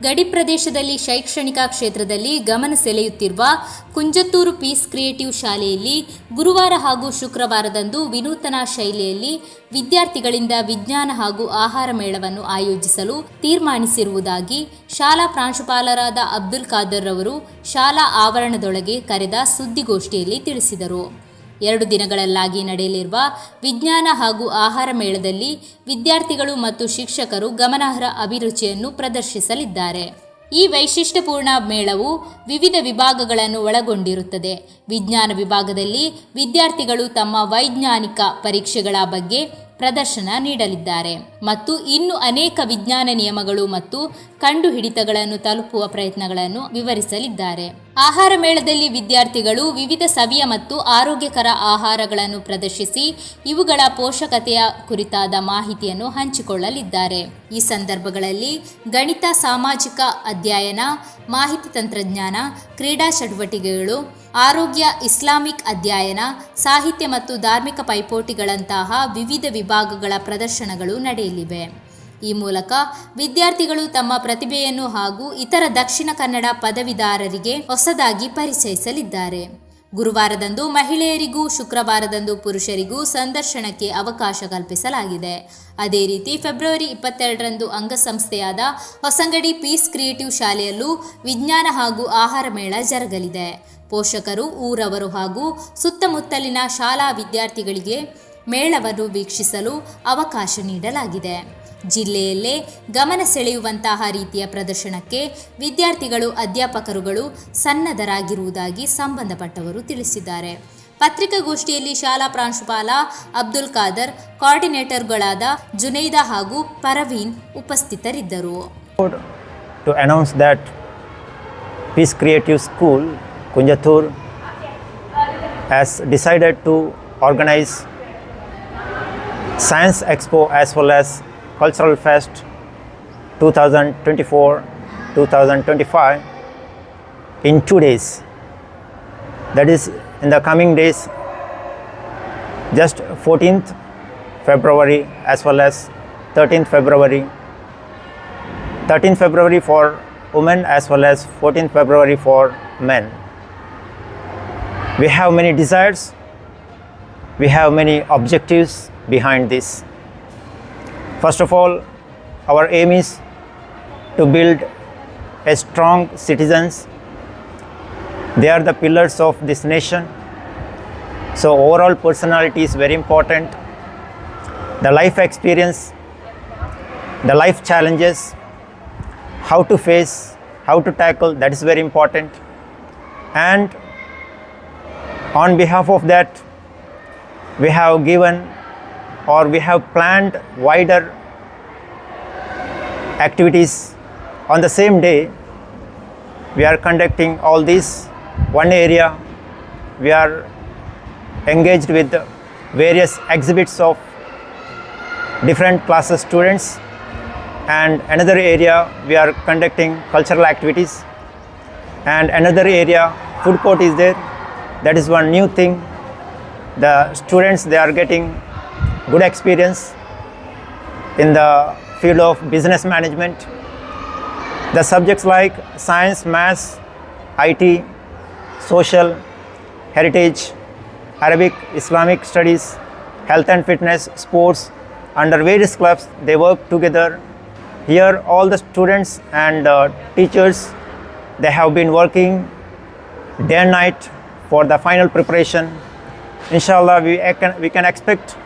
ಗಡಿ ಪ್ರದೇಶದಲ್ಲಿ ಶೈಕ್ಷಣಿಕ ಕ್ಷೇತ್ರದಲ್ಲಿ ಗಮನ ಸೆಳೆಯುತ್ತಿರುವ ಕುಂಜತ್ತೂರು ಪೀಸ್ ಕ್ರಿಯೇಟಿವ್ ಶಾಲೆಯಲ್ಲಿ ಗುರುವಾರ ಹಾಗೂ ಶುಕ್ರವಾರದಂದು ವಿನೂತನ ಶೈಲಿಯಲ್ಲಿ ವಿದ್ಯಾರ್ಥಿಗಳಿಂದ ವಿಜ್ಞಾನ ಹಾಗೂ ಆಹಾರ ಮೇಳವನ್ನು ಆಯೋಜಿಸಲು ತೀರ್ಮಾನಿಸಿರುವುದಾಗಿ ಶಾಲಾ ಪ್ರಾಂಶುಪಾಲರಾದ ಅಬ್ದುಲ್ ಖಾದರ್ ರವರು ಶಾಲಾ ಆವರಣದೊಳಗೆ ಕರೆದ ಸುದ್ದಿಗೋಷ್ಠಿಯಲ್ಲಿ ತಿಳಿಸಿದರು. 2 ದಿನಗಳಲ್ಲಾಗಿ ನಡೆಯಲಿರುವ ವಿಜ್ಞಾನ ಹಾಗೂ ಆಹಾರ ಮೇಳದಲ್ಲಿ ವಿದ್ಯಾರ್ಥಿಗಳು ಮತ್ತು ಶಿಕ್ಷಕರು ಗಮನಾರ್ಹ ಅಭಿರುಚಿಯನ್ನು ಪ್ರದರ್ಶಿಸಲಿದ್ದಾರೆ. ಈ ವೈಶಿಷ್ಟ್ಯಪೂರ್ಣ ಮೇಳವು ವಿವಿಧ ವಿಭಾಗಗಳನ್ನು ಒಳಗೊಂಡಿರುತ್ತದೆ. ವಿಜ್ಞಾನ ವಿಭಾಗದಲ್ಲಿ ವಿದ್ಯಾರ್ಥಿಗಳು ತಮ್ಮ ವೈಜ್ಞಾನಿಕ ಪರೀಕ್ಷೆಗಳ ಬಗ್ಗೆ ಪ್ರದರ್ಶನ ನೀಡಲಿದ್ದಾರೆ ಮತ್ತು ಇನ್ನು ಅನೇಕ ವಿಜ್ಞಾನ ನಿಯಮಗಳು ಮತ್ತು ಕಂಡುಹಿಡಿತಗಳನ್ನು ತಲುಪುವ ಪ್ರಯತ್ನಗಳನ್ನು ವಿವರಿಸಲಿದ್ದಾರೆ. ಆಹಾರ ಮೇಳದಲ್ಲಿ ವಿದ್ಯಾರ್ಥಿಗಳು ವಿವಿಧ ಸವಿಯ ಮತ್ತು ಆರೋಗ್ಯಕರ ಆಹಾರಗಳನ್ನು ಪ್ರದರ್ಶಿಸಿ ಇವುಗಳ ಪೋಷಕತೆಯ ಕುರಿತಾದ ಮಾಹಿತಿಯನ್ನು ಹಂಚಿಕೊಳ್ಳಲಿದ್ದಾರೆ. ಈ ಸಂದರ್ಭಗಳಲ್ಲಿ ಗಣಿತ, ಸಾಮಾಜಿಕ ಅಧ್ಯಯನ, ಮಾಹಿತಿ ತಂತ್ರಜ್ಞಾನ, ಕ್ರೀಡಾ ಚಟುವಟಿಕೆಗಳು, ಆರೋಗ್ಯ, ಇಸ್ಲಾಮಿಕ್ ಅಧ್ಯಯನ, ಸಾಹಿತ್ಯ ಮತ್ತು ಧಾರ್ಮಿಕ ಪೈಪೋಟಿಗಳಂತಹ ವಿವಿಧ ವಿಭಾಗಗಳ ಪ್ರದರ್ಶನಗಳು ನಡೆಯಲಿವೆ. ಈ ಮೂಲಕ ವಿದ್ಯಾರ್ಥಿಗಳು ತಮ್ಮ ಪ್ರತಿಭೆಯನ್ನು ಹಾಗೂ ಇತರ ದಕ್ಷಿಣ ಕನ್ನಡ ಪದವೀಧರರಿಗೆ ಹೊಸದಾಗಿ ಪರಿಚಯಿಸಲಿದ್ದಾರೆ. ಗುರುವಾರದಂದು ಮಹಿಳೆಯರಿಗೂ ಶುಕ್ರವಾರದಂದು ಪುರುಷರಿಗೂ ಸಂದರ್ಶನಕ್ಕೆ ಅವಕಾಶ ಕಲ್ಪಿಸಲಾಗಿದೆ. ಅದೇ ರೀತಿ ಫೆಬ್ರವರಿ 22ರಂದು ಅಂಗಸಂಸ್ಥೆಯಾದ ಹೊಸಂಗಡಿ ಪೀಸ್ ಕ್ರಿಯೇಟಿವ್ ಶಾಲೆಯಲ್ಲೂ ವಿಜ್ಞಾನ ಹಾಗೂ ಆಹಾರ ಮೇಳ ಜರುಗಲಿದೆ. ಪೋಷಕರು, ಊರವರು ಹಾಗೂ ಸುತ್ತಮುತ್ತಲಿನ ಶಾಲಾ ವಿದ್ಯಾರ್ಥಿಗಳಿಗೆ ಮೇಳವನ್ನು ವೀಕ್ಷಿಸಲು ಅವಕಾಶ ನೀಡಲಾಗಿದೆ. ಜಿಲ್ಲೆಯಲ್ಲೇ ಗಮನ ಸೆಳೆಯುವಂತಹ ರೀತಿಯ ಪ್ರದರ್ಶನಕ್ಕೆ ವಿದ್ಯಾರ್ಥಿಗಳು, ಅಧ್ಯಾಪಕರುಗಳು ಸನ್ನದ್ಧರಾಗಿರುವುದಾಗಿ ಸಂಬಂಧಪಟ್ಟವರು ತಿಳಿಸಿದ್ದಾರೆ. ಪತ್ರಿಕಾಗೋಷ್ಠಿಯಲ್ಲಿ ಶಾಲಾ ಪ್ರಾಂಶುಪಾಲ ಅಬ್ದುಲ್ ಖಾದರ್, ಕೋಆರ್ಡಿನೇಟರ್ಗಳಾದ ಜುನೈದಾ ಹಾಗೂ ಪರವೀನ್ ಉಪಸ್ಥಿತರಿದ್ದರು. To announce that Peace Creative School, Kunjathur, has decided to organize Science Expo as well as Cultural Fest 2024-2025 in 2 days. That is in the coming days, just 14th February as well as 13th February. 13th February for women as well as 14th February for men. We have many desires, we have many objectives behind this. First of all, our aim is to build a strong citizens. They are the pillars of this nation. So overall personality is very important. The life experience, the life challenges, how to face, how to tackle, that is very important. And on behalf of that, we have given or we have planned wider activities. On the same day, we are conducting all these. One area, we are engaged with various exhibits of different classes students, and another area we are conducting cultural activities, and another area food court is there. That is one new thing. The students, they are getting good experience in the field of business management. The subjects like science, maths, IT, social, heritage, Arabic, Islamic studies, health and fitness, sports, under various clubs, they work together. Here all the students and teachers, they have been working day and night for the final preparation. Inshallah, we can expect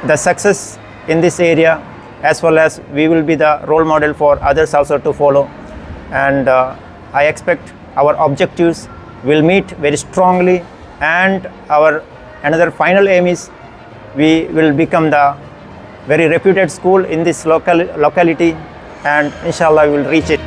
the success in this area, as well as we will be the role model for others also to follow. And I expect our objectives will meet very strongly, and our another final aim is we will become the very reputed school in this locality, and inshallah we will reach it.